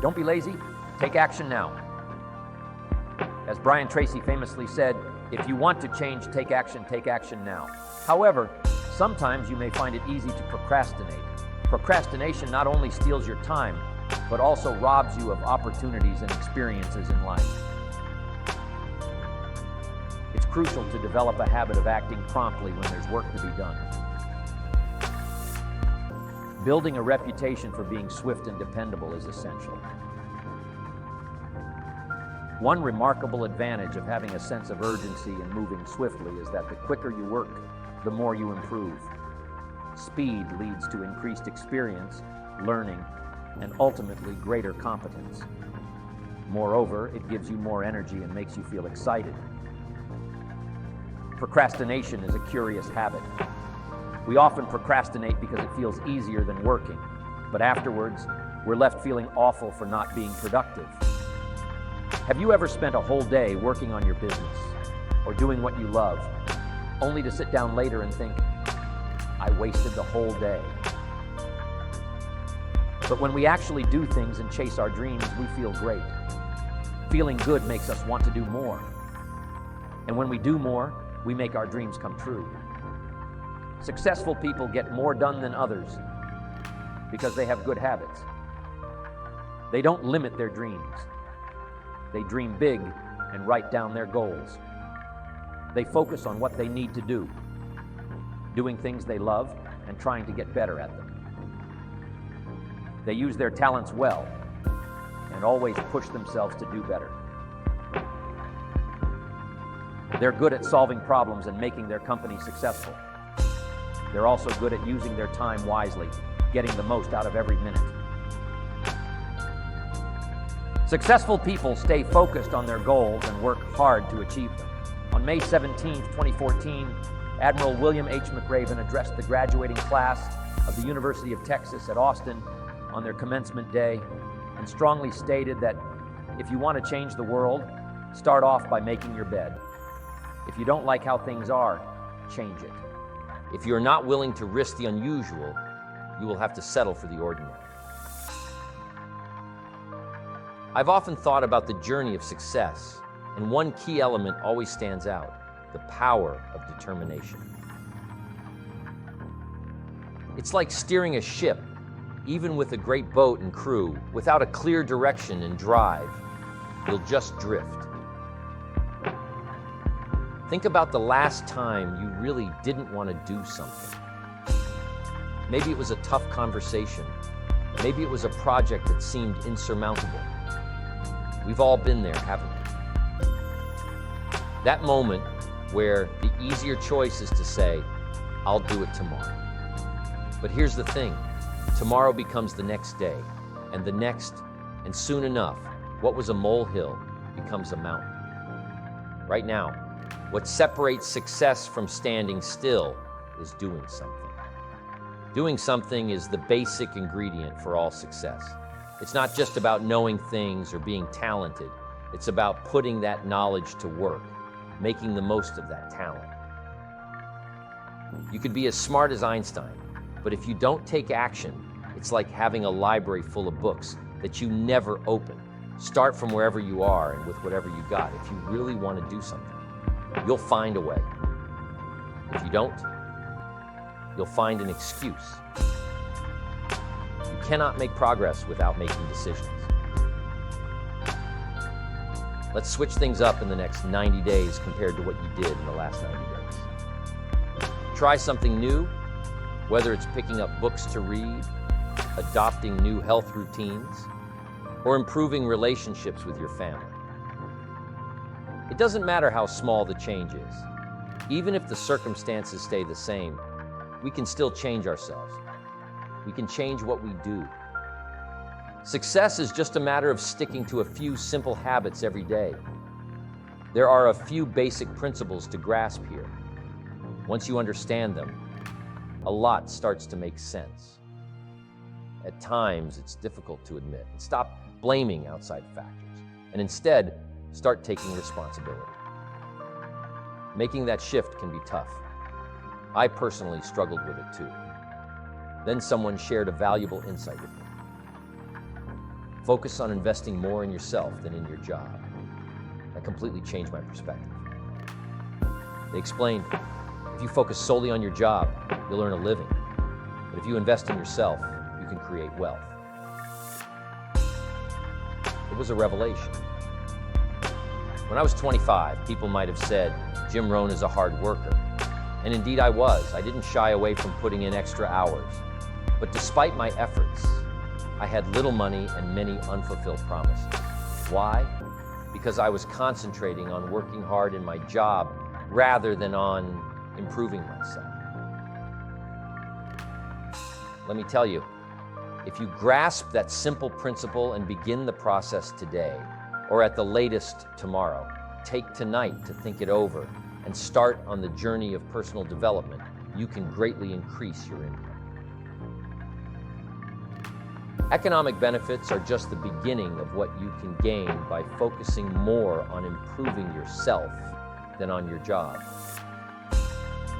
Don't be lazy, take action now. As Brian Tracy famously said, if you want to change, take action now. However, sometimes you may find it easy to procrastinate. Procrastination not only steals your time, but also robs you of opportunities and experiences in life. It's crucial to develop a habit of acting promptly when there's work to be done. Building a reputation for being swift and dependable is essential. One remarkable advantage of having a sense of urgency and moving swiftly is that the quicker you work, the more you improve. Speed leads to increased experience, learning, and ultimately greater competence. Moreover, it gives you more energy and makes you feel excited. Procrastination is a curious habit. We often procrastinate because it feels easier than working, but afterwards, we're left feeling awful for not being productive. Have you ever spent a whole day working on your business or doing what you love, only to sit down later and think, I wasted the whole day? But when we actually do things and chase our dreams, we feel great. Feeling good makes us want to do more. And when we do more, we make our dreams come true. Successful people get more done than others because they have good habits. They don't limit their dreams. They dream big and write down their goals. They focus on what they need to do, doing things they love and trying to get better at them. They use their talents well and always push themselves to do better. They're good at solving problems and making their company successful. They're also good at using their time wisely, getting the most out of every minute. Successful people stay focused on their goals and work hard to achieve them. On May 17, 2014, Admiral William H. McRaven addressed the graduating class of the University of Texas at Austin on their commencement day and strongly stated that if you want to change the world, start off by making your bed. If you don't like how things are, change it. If you're not willing to risk the unusual, you will have to settle for the ordinary. I've often thought about the journey of success, and one key element always stands out: the power of determination. It's like steering a ship, even with a great boat and crew, without a clear direction and drive, you'll just drift. Think about the last time you really didn't want to do something. Maybe it was a tough conversation. Maybe it was a project that seemed insurmountable. We've all been there, haven't we? That moment where the easier choice is to say, I'll do it tomorrow. But here's the thing, tomorrow becomes the next day, and the next, and soon enough, what was a molehill becomes a mountain. Right now, what separates success from standing still is doing something. Doing something is the basic ingredient for all success. It's not just about knowing things or being talented. It's about putting that knowledge to work, making the most of that talent. You could be as smart as Einstein, but if you don't take action, it's like having a library full of books that you never open. Start from wherever you are and with whatever you got. If you really want to do something, you'll find a way. If you don't, you'll find an excuse. You cannot make progress without making decisions. Let's switch things up in the next 90 days compared to what you did in the last 90 days. Try something new, whether it's picking up books to read, adopting new health routines, or improving relationships with your family. It doesn't matter how small the change is. Even if the circumstances stay the same, we can still change ourselves. We can change what we do. Success is just a matter of sticking to a few simple habits every day. There are a few basic principles to grasp here. Once you understand them, a lot starts to make sense. At times, it's difficult to admit. Stop blaming outside factors, and instead, start taking responsibility. Making that shift can be tough. I personally struggled with it too. Then someone shared a valuable insight with me. Focus on investing more in yourself than in your job. That completely changed my perspective. They explained, if you focus solely on your job, you'll earn a living. But if you invest in yourself, you can create wealth. It was a revelation. When I was 25, people might have said, Jim Rohn is a hard worker. And indeed I was. I didn't shy away from putting in extra hours. But despite my efforts, I had little money and many unfulfilled promises. Why? Because I was concentrating on working hard in my job rather than on improving myself. Let me tell you, if you grasp that simple principle and begin the process today, or at the latest tomorrow, take tonight to think it over and start on the journey of personal development, you can greatly increase your income. Economic benefits are just the beginning of what you can gain by focusing more on improving yourself than on your job.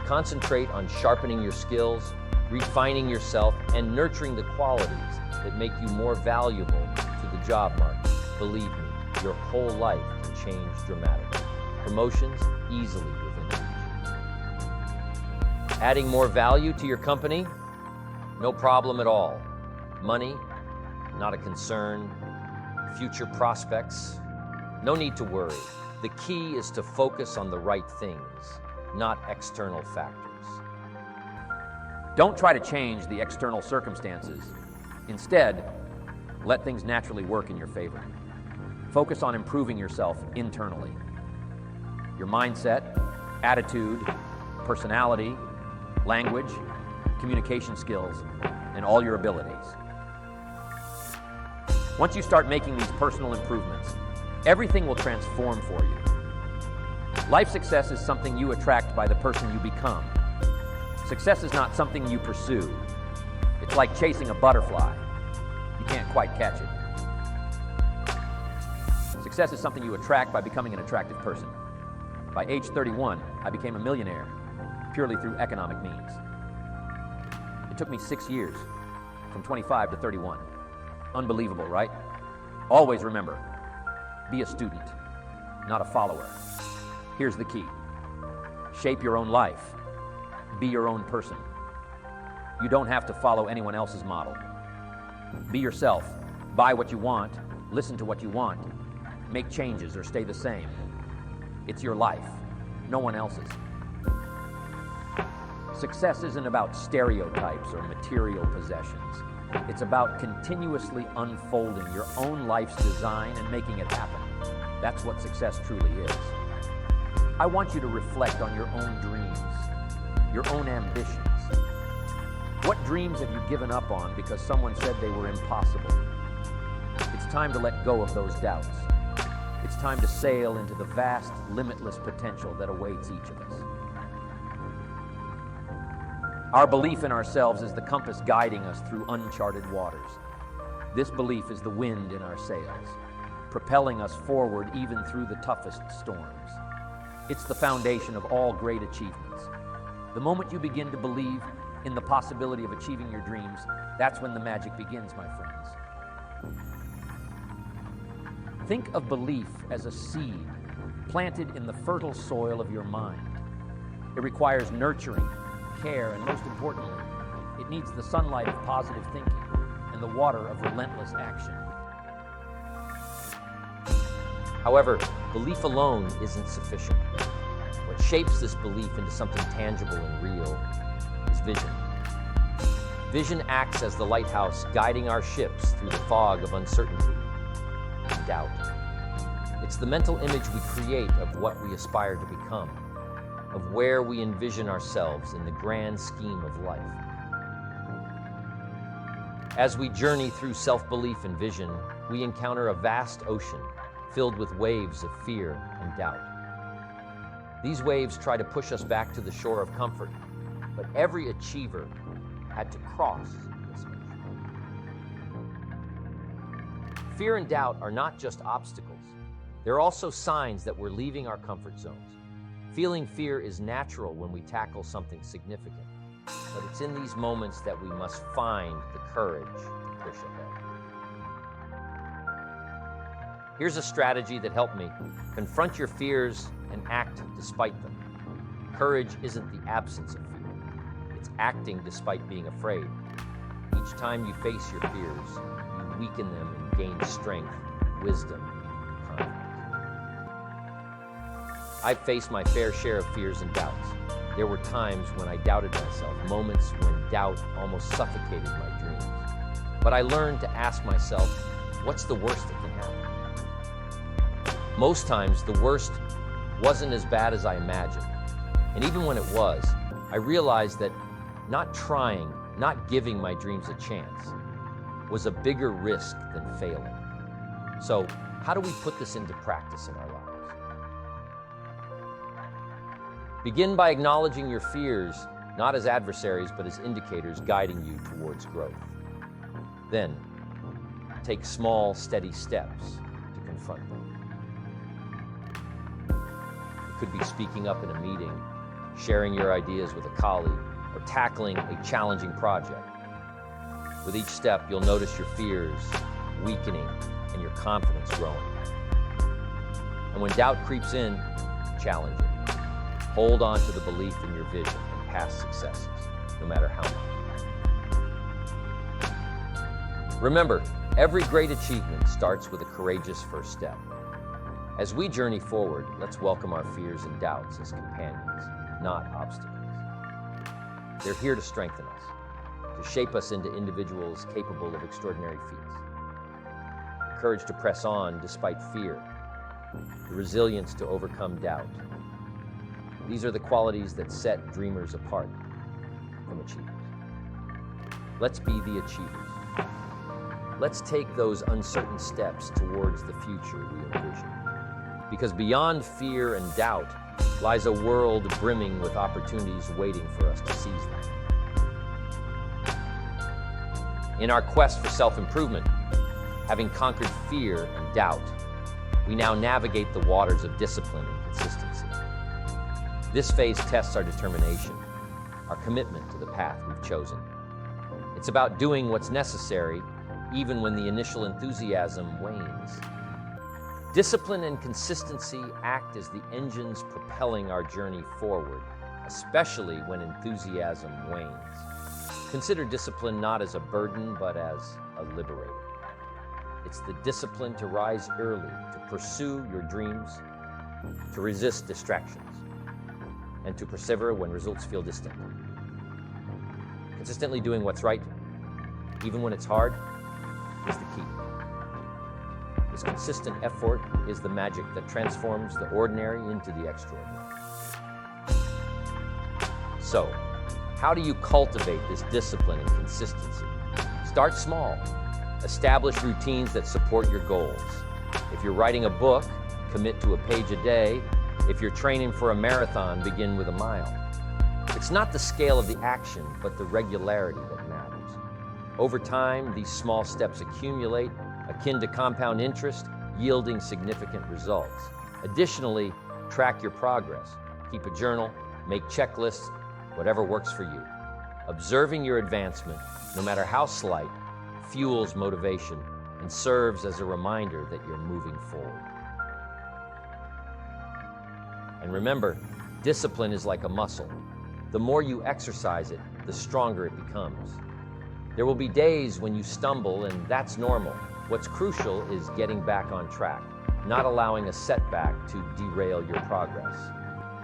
Concentrate on sharpening your skills, refining yourself, and nurturing the qualities that make you more valuable to the job market. Believe me, your whole life can change dramatically. Promotions easily within reach. Adding more value to your company? No problem at all. Money? Not a concern. Future prospects? No need to worry. The key is to focus on the right things, not external factors. Don't try to change the external circumstances. Instead, let things naturally work in your favor. Focus on improving yourself internally. Your mindset, attitude, personality, language, communication skills, and all your abilities. Once you start making these personal improvements, everything will transform for you. Life success is something you attract by the person you become. Success is not something you pursue. It's like chasing a butterfly. You can't quite catch it. Success is something you attract by becoming an attractive person. By age 31, I became a millionaire purely through economic means. It took me 6 years, from 25 to 31. Unbelievable, right? Always remember, be a student, not a follower. Here's the key. Shape your own life. Be your own person. You don't have to follow anyone else's model. Be yourself. Buy what you want. Listen to what you want. Make changes or stay the same. It's your life, no one else's. Success isn't about stereotypes or material possessions. It's about continuously unfolding your own life's design and making it happen. That's what success truly is. I want you to reflect on your own dreams, your own ambitions. What dreams have you given up on because someone said they were impossible? It's time to let go of those doubts. It's time to sail into the vast, limitless potential that awaits each of us. Our belief in ourselves is the compass guiding us through uncharted waters. This belief is the wind in our sails, propelling us forward even through the toughest storms. It's the foundation of all great achievements. The moment you begin to believe in the possibility of achieving your dreams, that's when the magic begins, my friends. Think of belief as a seed planted in the fertile soil of your mind. It requires nurturing, care, and most importantly, it needs the sunlight of positive thinking and the water of relentless action. However, belief alone isn't sufficient. What shapes this belief into something tangible and real is vision. Vision acts as the lighthouse guiding our ships through the fog of uncertainty and doubt. It's the mental image we create of what we aspire to become, of where we envision ourselves in the grand scheme of life. As we journey through self-belief and vision, we encounter a vast ocean filled with waves of fear and doubt. These waves try to push us back to the shore of comfort, but every achiever had to cross this ocean. Fear and doubt are not just obstacles. They're also signs that we're leaving our comfort zones. Feeling fear is natural when we tackle something significant, but it's in these moments that we must find the courage to push ahead. Here's a strategy that helped me. Confront your fears and act despite them. Courage isn't the absence of fear. It's acting despite being afraid. Each time you face your fears, you weaken them and gain strength, wisdom, and confidence. I've faced my fair share of fears and doubts. There were times when I doubted myself, moments when doubt almost suffocated my dreams. But I learned to ask myself, what's the worst that can happen? Most times, the worst wasn't as bad as I imagined. And even when it was, I realized that not trying, not giving my dreams a chance, was a bigger risk than failing. So, how do we put this into practice in our lives? Begin by acknowledging your fears, not as adversaries, but as indicators guiding you towards growth. Then, take small, steady steps to confront them. It could be speaking up in a meeting, sharing your ideas with a colleague, or tackling a challenging project. With each step, you'll notice your fears weakening and your confidence growing. And when doubt creeps in, challenge it. Hold on to the belief in your vision and past successes, no matter how much. Remember, every great achievement starts with a courageous first step. As we journey forward, let's welcome our fears and doubts as companions, not obstacles. They're here to strengthen us, to shape us into individuals capable of extraordinary feats. The courage to press on despite fear, the resilience to overcome doubt. These are the qualities that set dreamers apart from achievers. Let's be the achievers. Let's take those uncertain steps towards the future we envision. Because beyond fear and doubt lies a world brimming with opportunities waiting for us to seize them. In our quest for self-improvement, having conquered fear and doubt, we now navigate the waters of discipline and consistency. This phase tests our determination, our commitment to the path we've chosen. It's about doing what's necessary, even when the initial enthusiasm wanes. Discipline and consistency act as the engines propelling our journey forward, especially when enthusiasm wanes. Consider discipline not as a burden, but as a liberator. It's the discipline to rise early, to pursue your dreams, to resist distractions, and to persevere when results feel distant. Consistently doing what's right, even when it's hard, is the key. This consistent effort is the magic that transforms the ordinary into the extraordinary. So, how do you cultivate this discipline and consistency? Start small. Establish routines that support your goals. If you're writing a book, commit to a page a day. If you're training for a marathon, begin with a mile. It's not the scale of the action, but the regularity that matters. Over time, these small steps accumulate, akin to compound interest, yielding significant results. Additionally, track your progress. Keep a journal, make checklists, whatever works for you. Observing your advancement, no matter how slight, fuels motivation and serves as a reminder that you're moving forward. And remember, discipline is like a muscle. The more you exercise it, the stronger it becomes. There will be days when you stumble, and that's normal. What's crucial is getting back on track, not allowing a setback to derail your progress.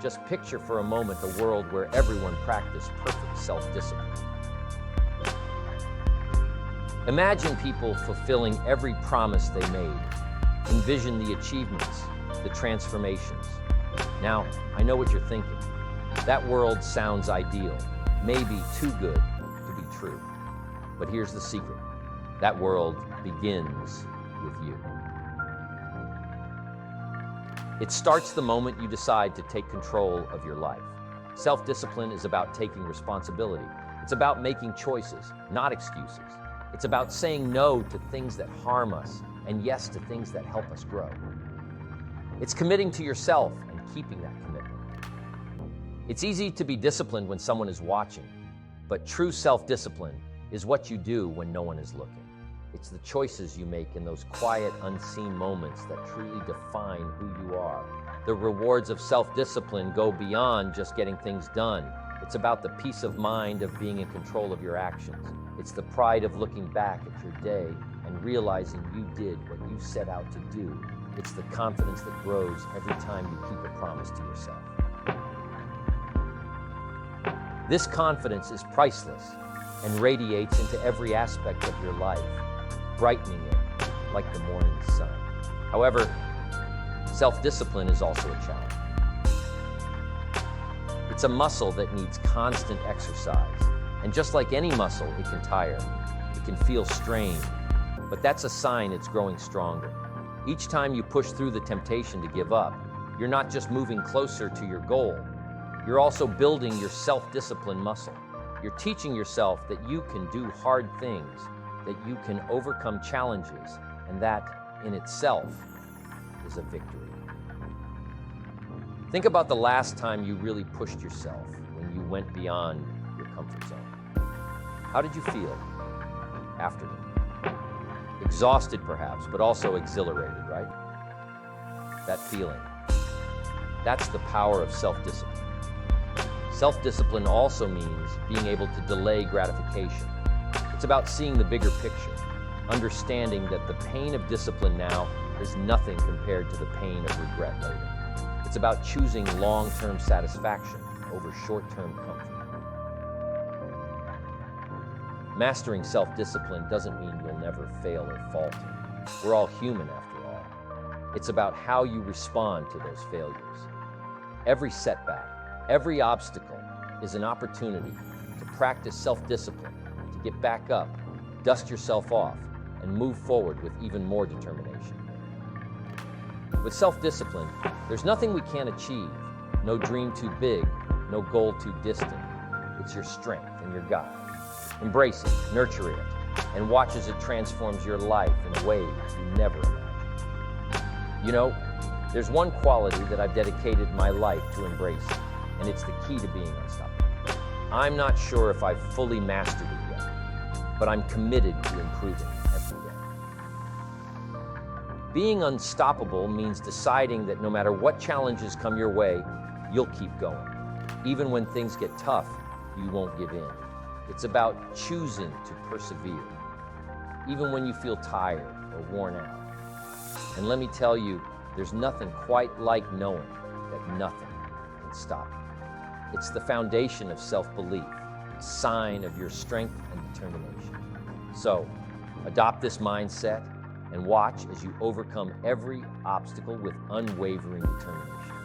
Just picture for a moment a world where everyone practiced perfect self-discipline. Imagine people fulfilling every promise they made. Envision the achievements, the transformations. Now, I know what you're thinking. That world sounds ideal, maybe too good to be true. But here's the secret. That world begins with you. It starts the moment you decide to take control of your life. Self-discipline is about taking responsibility. It's about making choices, not excuses. It's about saying no to things that harm us and yes to things that help us grow. It's committing to yourself and keeping that commitment. It's easy to be disciplined when someone is watching, but true self-discipline is what you do when no one is looking. It's the choices you make in those quiet, unseen moments that truly define who you are. The rewards of self-discipline go beyond just getting things done. It's about the peace of mind of being in control of your actions. It's the pride of looking back at your day and realizing you did what you set out to do. It's the confidence that grows every time you keep a promise to yourself. This confidence is priceless and radiates into every aspect of your life, brightening it like the morning sun. However, self-discipline is also a challenge. It's a muscle that needs constant exercise. And just like any muscle, it can tire. It can feel strained, but that's a sign it's growing stronger. Each time you push through the temptation to give up, you're not just moving closer to your goal, you're also building your self-discipline muscle. You're teaching yourself that you can do hard things, that you can overcome challenges, and that in itself is a victory. Think about the last time you really pushed yourself, when you went beyond your comfort zone. How did you feel afterward? Exhausted perhaps, but also exhilarated, right? That feeling. That's the power of self-discipline. Self-discipline also means being able to delay gratification. It's about seeing the bigger picture, understanding that the pain of discipline now is nothing compared to the pain of regret later. It's about choosing long-term satisfaction over short-term comfort. Mastering self-discipline doesn't mean you'll never fail or falter. We're all human after all. It's about how you respond to those failures. Every setback, every obstacle is an opportunity to practice self-discipline, to get back up, dust yourself off, and move forward with even more determination. With self-discipline, there's nothing we can't achieve, no dream too big, no goal too distant. It's your strength and your guide. Embrace it, nurture it, and watch as it transforms your life in ways you never imagined. You know, there's one quality that I've dedicated my life to embracing, and it's the key to being unstoppable. I'm not sure if I've fully mastered it yet, but I'm committed to improving every day. Being unstoppable means deciding that no matter what challenges come your way, you'll keep going. Even when things get tough, you won't give in. It's about choosing to persevere, even when you feel tired or worn out. And let me tell you, there's nothing quite like knowing that nothing can stop you. It's the foundation of self-belief, a sign of your strength and determination. So, adopt this mindset and watch as you overcome every obstacle with unwavering determination.